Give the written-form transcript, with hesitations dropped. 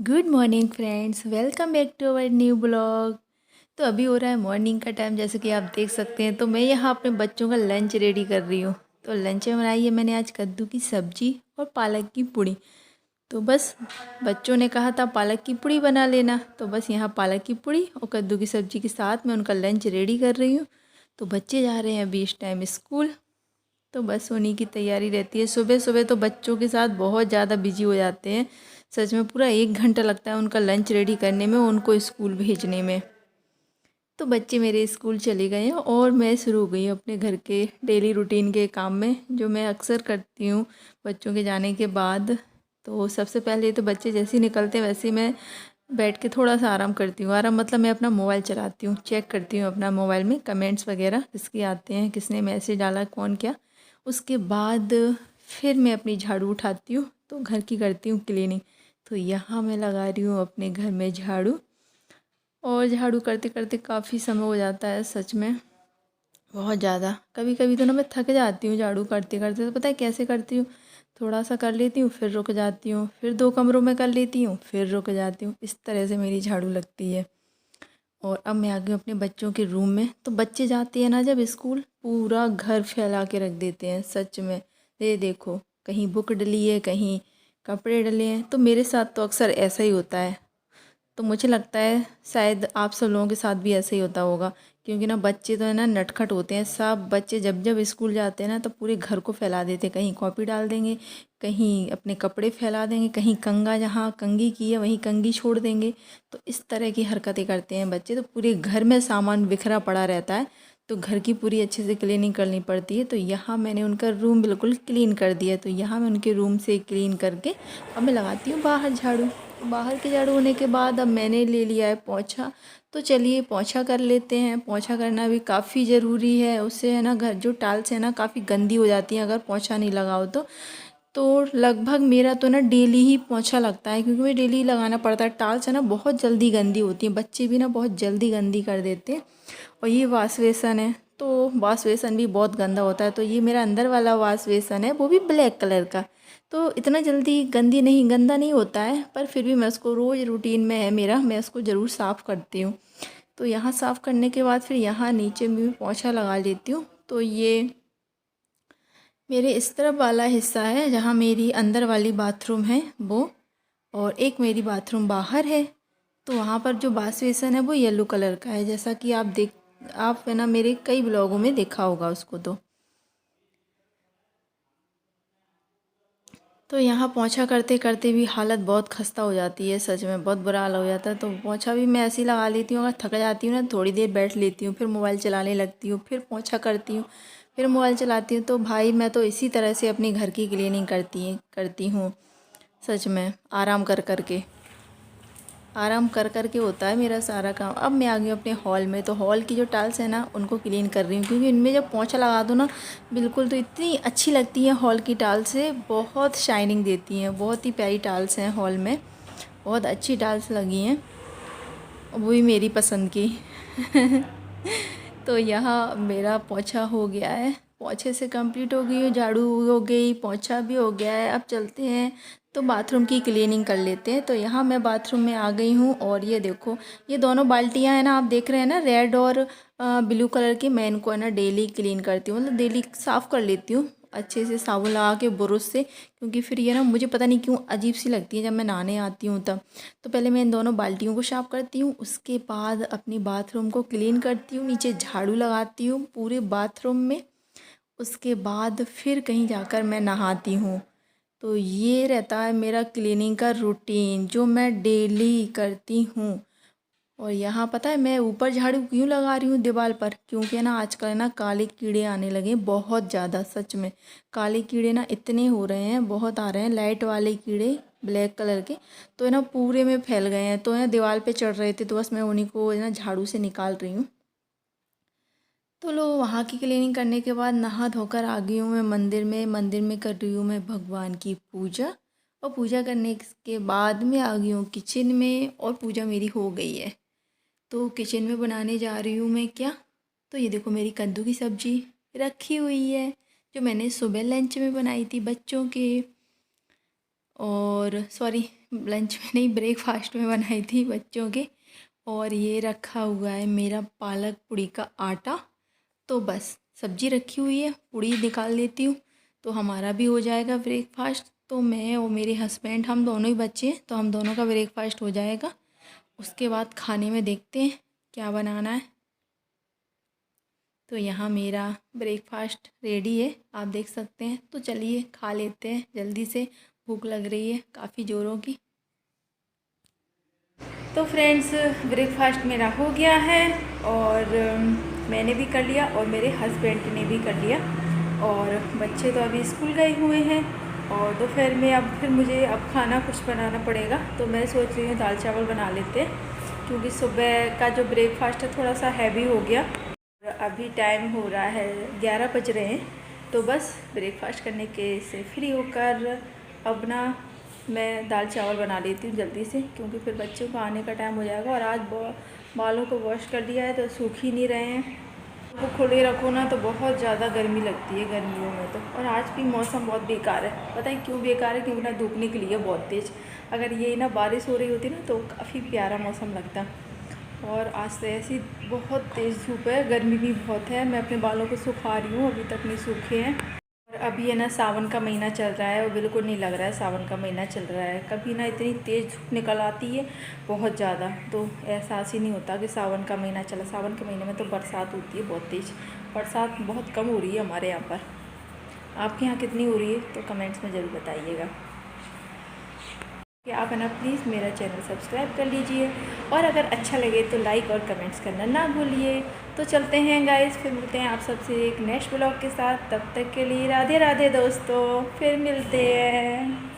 Good morning friends, welcome back to our new blog. तो अभी हो रहा है मॉर्निंग का टाइम, जैसे कि आप देख सकते हैं। तो मैं यहाँ अपने बच्चों का लंच रेडी कर रही हूँ। तो लंच में बनाई है मैंने आज कद्दू की सब्जी और पालक की पूड़ी। तो बस बच्चों ने कहा था पालक की पूड़ी बना लेना, तो बस यहाँ पालक की पूड़ी और कद्दू की सब्जी के साथ मैं उनका लंच रेडी कर रही हूँ। तो बच्चे जा रहे हैं अभी इस टाइम स्कूल, तो बस उन्हीं की तैयारी रहती है। सुबह सुबह तो बच्चों के साथ बहुत ज़्यादा बिजी हो जाते हैं। सच में पूरा 1 घंटा लगता है उनका लंच रेडी करने में, उनको स्कूल भेजने में। तो बच्चे मेरे स्कूल चले गए हैं और मैं शुरू हो गई हूँ अपने घर के डेली रूटीन के काम में, जो मैं अक्सर करती हूँ बच्चों के जाने के बाद। तो सबसे पहले तो बच्चे जैसे ही निकलते हैं वैसे ही मैं बैठ के थोड़ा सा आराम करती हूँ। आराम मतलब मैं अपना मोबाइल चलाती हूँ, चेक करती हूँ अपना मोबाइल में कमेंट्स वगैरह किसके आते हैं, किसने मैसेज डाला, कौन क्या। उसके बाद फिर मैं अपनी झाड़ू उठाती हूँ, तो घर की करती हूँ क्लीनिंग। तो यहाँ मैं लगा रही हूँ अपने घर में झाड़ू, और झाड़ू करते करते काफ़ी समय हो जाता है सच में, बहुत ज़्यादा। कभी कभी तो ना मैं थक जाती हूँ झाड़ू करते करते। तो पता है कैसे करती हूँ, थोड़ा सा कर लेती हूँ, फिर रुक जाती हूँ, फिर 2 कमरों में कर लेती हूँ, फिर रुक जाती हूँ। इस तरह से मेरी झाड़ू लगती है। और अब मैं आ गई हूँ अपने बच्चों के रूम में। तो बच्चे जाते हैं ना जब स्कूल, पूरा घर फैला के रख देते हैं सच में। ये देखो, कहीं बुक डली है, कहीं कपड़े डले हैं। तो मेरे साथ तो अक्सर ऐसा ही होता है। तो मुझे लगता है शायद आप सब लोगों के साथ भी ऐसा ही होता होगा, क्योंकि ना बच्चे तो है ना नटखट होते हैं। सब बच्चे जब जब स्कूल जाते हैं ना तो पूरे घर को फैला देते हैं। कहीं कॉपी डाल देंगे, कहीं अपने कपड़े फैला देंगे, कहीं कंघा जहाँ कंघी की है वहीं कंघी छोड़ देंगे। तो इस तरह की हरकतें करते हैं बच्चे। तो पूरे घर में सामान बिखरा पड़ा रहता है, तो घर की पूरी अच्छे से क्लीनिंग करनी पड़ती है। तो यहाँ मैंने उनका रूम बिल्कुल क्लीन कर दिया। तो यहाँ मैं उनके रूम से क्लीन करके अब मैं लगाती हूँ बाहर झाड़ू। बाहर के झाड़ू होने के बाद अब मैंने ले लिया है पोंछा। तो चलिए पोंछा कर लेते हैं। पोंछा करना भी काफ़ी ज़रूरी है, उससे है ना घर जो टाइल्स है ना काफ़ी गंदी हो जाती हैं अगर पोंछा नहीं लगाओ तो लगभग मेरा तो ना डेली ही पोंछा लगता है, क्योंकि मुझे डेली लगाना पड़ता है। टाइल्स है ना बहुत जल्दी गंदी होती हैं, बच्चे भी ना बहुत जल्दी गंदी कर देते हैं। और ये वाश बेसन है, तो वाश बेसन भी बहुत गंदा होता है। तो ये मेरा अंदर वाला वाश बेसन है, वो भी ब्लैक कलर का। तो इतना जल्दी गंदा नहीं होता है, पर फिर भी मैं उसको रोज़ रूटीन में है मेरा, मैं उसको ज़रूर साफ़ करती हूँ। तो यहाँ साफ़ करने के बाद फिर यहाँ नीचे में भी पोंछा लगा लेती हूँ। तो ये मेरे इस तरफ वाला हिस्सा है जहाँ मेरी अंदर वाली बाथरूम है वो, और एक मेरी बाथरूम बाहर है। तो वहाँ पर जो वॉश बेसन है वो येलो कलर का है, जैसा कि आप है ना मेरे कई ब्लॉगों में देखा होगा उसको। तो यहाँ पोंछा करते करते भी हालत बहुत खस्ता हो जाती है सच में, बहुत बुरा हाल हो जाता है। तो पोंछा भी मैं ऐसे ही लगा लेती हूँ, अगर थक जाती हूँ ना थोड़ी देर बैठ लेती हूँ, फिर मोबाइल चलाने लगती हूँ, फिर पोंछा करती हूँ, फिर मोबाइल चलाती हूँ। तो भाई मैं तो इसी तरह से अपनी घर की क्लीनिंग करती हूँ सच में, आराम कर कर के होता है मेरा सारा काम। अब मैं आ गई हूँ अपने हॉल में। तो हॉल की जो टाइल्स है ना उनको क्लीन कर रही हूँ, क्योंकि इनमें जब पोंछा लगा दो ना बिल्कुल, तो इतनी अच्छी लगती है हॉल की टाइल्स से, बहुत शाइनिंग देती हैं। बहुत ही प्यारी टाइल्स हैं हॉल में, बहुत अच्छी टाइल्स लगी हैं, वो भी मेरी पसंद की। तो यहाँ मेरा पोंछा हो गया है, पोंछे से कंप्लीट हो गई, झाड़ू हो गई, पोंछा भी हो गया है। अब चलते हैं तो बाथरूम की क्लीनिंग कर लेते हैं। तो यहाँ मैं बाथरूम में आ गई हूँ, और ये देखो ये दोनों बाल्टियाँ हैं ना, आप देख रहे हैं ना रेड और ब्लू कलर की। मैं इनको है ना डेली क्लीन करती हूँ, मतलब डेली साफ़ कर लेती हूँ अच्छे से साबुन लगा के, ब्रश से। क्योंकि फिर ये ना मुझे पता नहीं क्यों अजीब सी लगती है जब मैं नहाने आती हूँ तब। तो पहले मैं इन दोनों बाल्टियों को साफ़ करती हूँ, उसके बाद अपनी बाथरूम को क्लीन करती हूँ, नीचे झाड़ू लगाती हूँ पूरे बाथरूम में। उसके बाद फिर कहीं जाकर मैं नहाती हूँ। तो ये रहता है मेरा क्लीनिंग का रूटीन जो मैं डेली करती हूँ। और यहाँ पता है मैं ऊपर झाड़ू क्यों लगा रही हूँ दीवार पर, क्योंकि है ना आजकल ना काले कीड़े आने लगे हैं बहुत ज़्यादा। सच में काले कीड़े ना इतने हो रहे हैं, बहुत आ रहे हैं, लाइट वाले कीड़े ब्लैक कलर के। तो है ना पूरे में फैल गए हैं, तो है ना दीवार पे चढ़ रहे थे, तो बस मैं उन्हीं को है ना झाड़ू से निकाल रही हूँ। तो लो वहाँ की क्लीनिंग करने के बाद नहा धोकर आ गई हूँ मैं मंदिर में। मंदिर में कर रही हूँ मैं भगवान की पूजा, और पूजा करने के बाद मैं आ गई हूँ किचन में, और पूजा मेरी हो गई है। तो किचन में बनाने जा रही हूँ मैं क्या, तो ये देखो मेरी कद्दू की सब्ज़ी रखी हुई है, जो मैंने सुबह लंच में बनाई थी बच्चों के। और सॉरी, लंच में नहीं, ब्रेकफास्ट में बनाई थी बच्चों के। और ये रखा हुआ है मेरा पालक पूड़ी का आटा। तो बस सब्जी रखी हुई है, पूड़ी निकाल लेती हूँ तो हमारा भी हो जाएगा ब्रेकफास्ट। तो मैं और मेरे हस्बैंड हम दोनों ही बच्चे हैं, तो हम दोनों का ब्रेकफास्ट हो जाएगा। उसके बाद खाने में देखते हैं क्या बनाना है। तो यहाँ मेरा ब्रेकफास्ट रेडी है, आप देख सकते हैं। तो चलिए खा लेते हैं जल्दी से, भूख लग रही है काफ़ी ज़ोरों की। तो फ्रेंड्स, ब्रेकफास्ट मेरा हो गया है और मैंने भी कर लिया और मेरे हस्बैंड ने भी कर लिया। और बच्चे तो अभी स्कूल गए हुए हैं और दोपहर में अब फिर मुझे खाना कुछ बनाना पड़ेगा। तो मैं सोच रही हूँ दाल चावल बना लेते हैं, क्योंकि सुबह का जो ब्रेकफास्ट है थोड़ा सा हैवी हो गया। अभी टाइम हो रहा है 11 बज रहे हैं। तो बस ब्रेकफास्ट करने के से फ्री होकर अब ना मैं दाल चावल बना लेती हूँ जल्दी से, क्योंकि फिर बच्चों को आने का टाइम हो जाएगा। और आज बालों को वॉश कर दिया है तो सूख ही नहीं रहे हैं। वो खुले रखो ना तो बहुत ज़्यादा गर्मी लगती है गर्मियों में तो। और आज भी मौसम बहुत बेकार है, पता है क्यों बेकार है? क्योंकि ना धूप निकली है बहुत तेज़। अगर ये ना बारिश हो रही होती ना तो काफ़ी प्यारा मौसम लगता। और आज तो ऐसी बहुत तेज़ धूप है, गर्मी भी बहुत है। मैं अपने बालों को सुखा रही हूँ, अभी तक नहीं सूखे हैं। और अभी है ना सावन का महीना चल रहा है और बिल्कुल नहीं लग रहा है सावन का महीना चल रहा है। कभी ना इतनी तेज़ धूप निकल आती है बहुत ज़्यादा, तो एहसास ही नहीं होता कि सावन का महीना चला। सावन के महीने में तो बरसात होती है बहुत तेज़। बरसात बहुत कम हो रही है हमारे यहाँ पर। आपके यहाँ कितनी हो रही है तो कमेंट्स में ज़रूर बताइएगा। कि आप है ना प्लीज़ मेरा चैनल सब्सक्राइब कर लीजिए, और अगर अच्छा लगे तो लाइक और कमेंट्स करना ना भूलिए। तो चलते हैं गाइस, फिर मिलते हैं आप सबसे एक नेक्स्ट ब्लॉग के साथ। तब तक के लिए राधे राधे दोस्तों, फिर मिलते हैं।